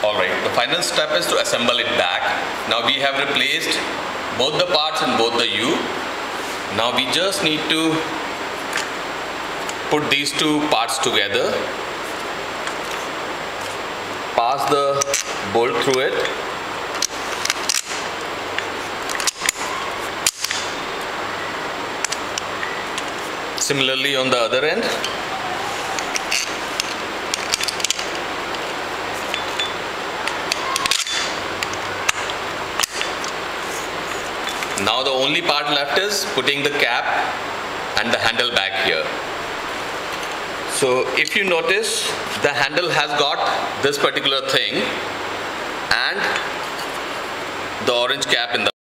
Alright, the final step is to assemble it back. Now we have replaced both the parts and both the U. Now we just need to put these two parts together, pass the bolt through it, similarly on the other end. Now the only part left is putting the cap and the handle back here. So if you notice, the handle has got this particular thing and the orange cap in the